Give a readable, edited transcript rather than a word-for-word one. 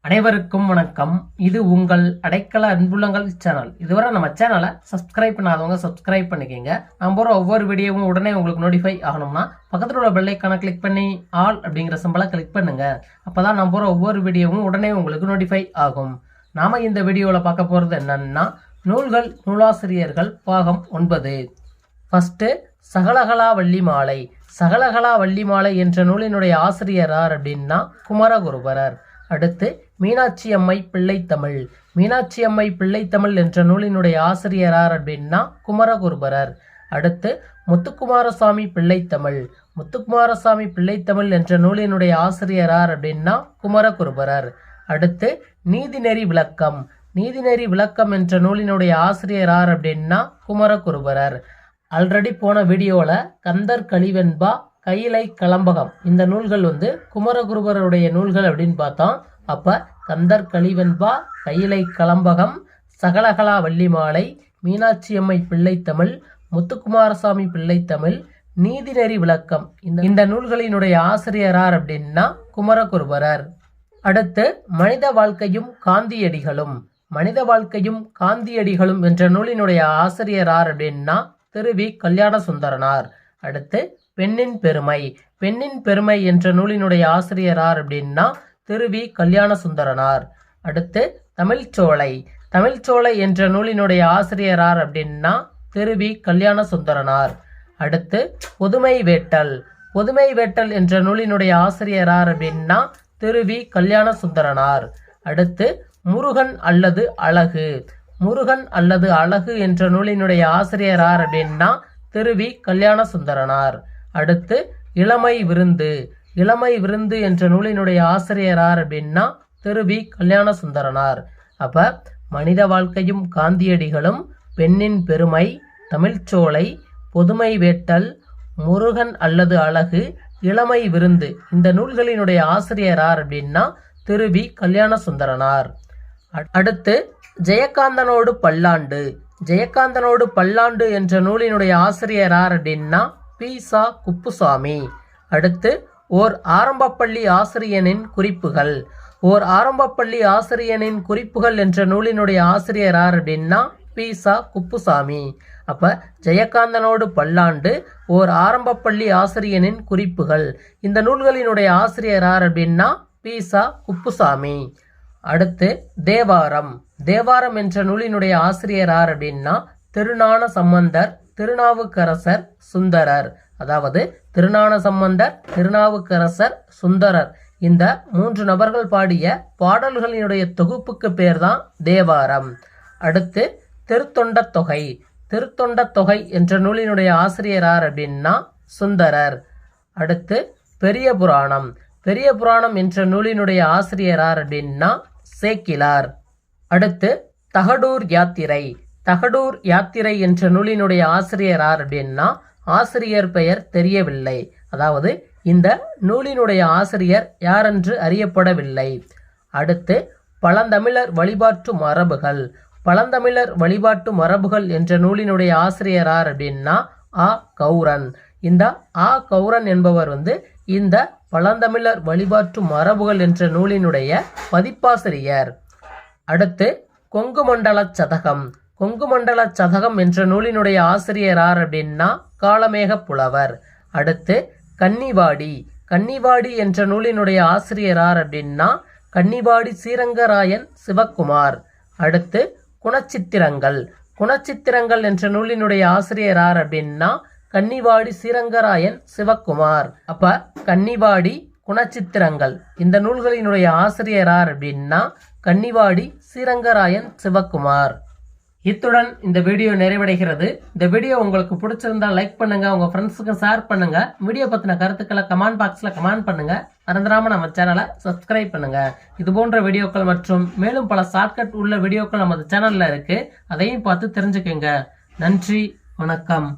அனைவருக்கும் வணக்கம். இது உங்கள் அடைக்கல அன்புள்ளங்கள் சேனல். இதுவரை நம்ம சேனலை சப்ஸ்கிரைப் பண்ணாதவங்க சப்ஸ்கிரைப் பண்ணிக்கோங்க. நான் போகிற ஒவ்வொரு வீடியோவும் உடனே உங்களுக்கு நோட்டிஃபை ஆகணும்னா பக்கத்தில் உள்ள பெல் ஐக்கானை கிளிக் பண்ணி ஆல் அப்படிங்கிற சிம்பலை கிளிக் பண்ணுங்க. அப்பதான் நான் போகிற ஒவ்வொரு வீடியோவும் உடனே உங்களுக்கு நோட்டிஃபை ஆகும். நாம இந்த வீடியோவில் பார்க்க போகிறது என்னன்னா, நூல்கள் நூலாசிரியர்கள் பாகம் 9. ஃபர்ஸ்ட் சகலகலா வள்ளி மாலை. சகலகலா வள்ளி மாலை என்ற நூலினுடைய ஆசிரியர் யார் அப்படின்னா குமரகுருபரர். அடுத்து மீனாட்சி அம்மை பிள்ளைத்தமிழ். மீனாட்சி அம்மை பிள்ளைத்தமிழ் என்ற நூலினுடைய ஆசிரியர் யார் அப்படின்னா குமரகுருபரர். அடுத்து முத்துக்குமாரசாமி பிள்ளைத்தமிழ். முத்துக்குமாரசாமி பிள்ளைத்தமிழ் என்ற நூலினுடைய ஆசிரியர் யார் அப்படின்னா குமரகுருபரர். அடுத்து நீதிநெறி விளக்கம். நீதிநெறி விளக்கம் என்ற நூலினுடைய ஆசிரியர் யார் அப்படின்னா குமரகுருபரர். ஆல்ரெடி போன வீடியோவில் கந்தர் கலிவெண்பா, கையிலை கலம்பகம் இந்த நூல்கள் குமரகுருபருடைய நூல்கள் அப்படின்னு பார்த்தோம். அப்ப கந்தர் கலிவெண்பா, கையிலை கலம்பகம், சகலகலா வள்ளி மாலை, மீனாட்சி அம்மை பிள்ளைத்தமிழ், முத்துக்குமாரசாமி பிள்ளைத்தமிழ், நீதிநெறி விளக்கம் இந்த நூல்களினுடைய ஆசிரியர் யார் அப்படின்னா குமரகுருபரர். அடுத்து மனித வாழ்க்கையும் காந்தியடிகளும். மனித வாழ்க்கையும் காந்தியடிகளும் என்ற நூலினுடைய ஆசிரியர் யார் அப்படின்னா திரு வி. கல்யாண சுந்தரனார். அடுத்து பெண்ணின் பெருமை. பெண்ணின் பெருமை என்ற நூலினுடைய ஆசிரியர் யார் அப்படின்னா திரு வி. கல்யாண சுந்தரனார். அடுத்து தமிழ்ச்சோலை. தமிழ்ச்சோலை என்ற நூலினுடைய ஆசிரியர் யார் அப்படின்னா திரு வி. கல்யாண சுந்தரனார். அடுத்து பொதுமை வேட்டல். பொதுமை வேட்டல் என்ற நூலினுடைய ஆசிரியர் யார் அப்படின்னா திரு வி. கல்யாண சுந்தரனார். அடுத்து முருகன் அல்லது அழகு. முருகன் அல்லது அழகு என்ற நூலினுடைய ஆசிரியர் யார் அப்படின்னா திரு வி. கல்யாண சுந்தரனார். அடுத்து இளமை விருந்து. இளமை விருந்து என்ற நூலினுடைய ஆசிரியர் யார் அப்படின்னா திரு வி. கல்யாண சுந்தரனார். அப்ப மனித வாழ்க்கையும் காந்தியடிகளும், பெண்ணின் பெருமை, தமிழ்ச்சோலை, பொதுமை வேட்டல், முருகன் அல்லது அழகு, இளமை விருந்து இந்த நூல்களினுடைய ஆசிரியர் யார் அப்படின்னா திரு வி. கல்யாண சுந்தரனார். அடுத்து ஜெயகாந்தனோடு பல்லாண்டு. ஜெயகாந்தனோடு பல்லாண்டு என்ற நூலினுடைய ஆசிரியர் யார் அப்படின்னா பி. சா. குப்புசாமி. அடுத்து ஓர் ஆரம்பப்பள்ளி ஆசிரியனின் குறிப்புகள். ஓர் ஆரம்பப்பள்ளி ஆசிரியனின் குறிப்புகள் என்ற நூலினுடைய ஆசிரியர் யார் அப்படின்னா பி. சா. குப்புசாமி. அப்ப ஜெயகாந்தனோடு பல்லாண்டு, ஓர் ஆரம்பப்பள்ளி ஆசிரியனின் குறிப்புகள் இந்த நூல்களினுடைய ஆசிரியர் யார் அப்படின்னா பி. சா. குப்புசாமி. அடுத்து தேவாரம். தேவாரம் என்ற நூலினுடைய ஆசிரியர் யார் அப்படின்னா திருஞான சம்பந்தர், திருநாவுக்கரசர், சுந்தரர். அதாவது திருஞான சம்பந்தர், திருநாவுக்கரசர், சுந்தரர் இந்த 3 நபர்கள் பாடிய பாடல்களினுடைய தொகுப்புக்கு பேர் தான் தேவாரம். அடுத்து திருத்தொண்ட தொகை. திருத்தொண்ட தொகை என்ற நூலினுடைய ஆசிரியர் யார் அப்படின்னா சுந்தரர். அடுத்து பெரிய புராணம். பெரிய புராணம் என்ற நூலினுடைய ஆசிரியர் யார் அப்படின்னா சேக்கிலார். அடுத்து தகடூர் யாத்திரை. தகடூர் யாத்திரை என்ற நூலினுடைய ஆசிரியர் யார் அப்படின்னா ஆசிரியர் பெயர் தெரியவில்லை. அதாவது இந்த நூலினுடைய ஆசிரியர் யாரென்று அறியப்படவில்லை. அடுத்து பழந்தமிழர் வழிபாட்டு மரபுகள். பழந்தமிழர் வழிபாட்டு மரபுகள் என்ற நூலினுடைய ஆசிரியர் யார் அப்படின்னா ஆ. கௌரன். இந்த ஆ. கௌரன் என்பவர் இந்த பழந்தமிழர் வழிபாட்டு மரபுகள் என்ற நூலினுடைய பதிப்பாசிரியர். அடுத்து கொங்கு மண்டல சதகம். கொங்கு மண்டல சதகம் என்ற நூலினுடைய ஆசிரியர் யார் அப்படின்னா காளமேக புலவர். அடுத்து கன்னிவாடி. கன்னிவாடி என்ற நூலினுடைய ஆசிரியர் யார் அப்படின்னா கன்னிவாடி ஸ்ரீரங்கராயன் சிவக்குமார். அடுத்து குணச்சித்திரங்கள். குணச்சித்திரங்கள் என்ற நூலினுடைய ஆசிரியர் யார் அப்படின்னா கன்னிவாடி ஸ்ரீரங்கராயன் சிவக்குமார். அப்ப கன்னிவாடி, குணச்சித்திரங்கள் இந்த நூல்களினுடைய ஆசிரியர் யார் அப்படின்னா கன்னிவாடி ஸ்ரீரங்கராயன் சிவக்குமார். இத்துடன் இந்த வீடியோ நிறைவடைகிறது. இந்த வீடியோ உங்களுக்கு பிடிச்சிருந்தா லைக் பண்ணுங்க, உங்க ஃப்ரெண்ட்ஸுக்கு ஷேர் பண்ணுங்க. வீடியோ பத்தின கருத்துக்களை கமெண்ட் பாக்ஸ்ல கமெண்ட் பண்ணுங்க. மறந்துடாம நம்ம சேனலை சப்ஸ்கிரைப் பண்ணுங்க. இது போன்ற வீடியோக்கள் மற்றும் மேலும் பல ஷார்ட்கட் உள்ள வீடியோக்கள் நமது சேனல்ல இருக்கு. அதையும் பார்த்து தெரிஞ்சுக்கங்க. நன்றி, வணக்கம்.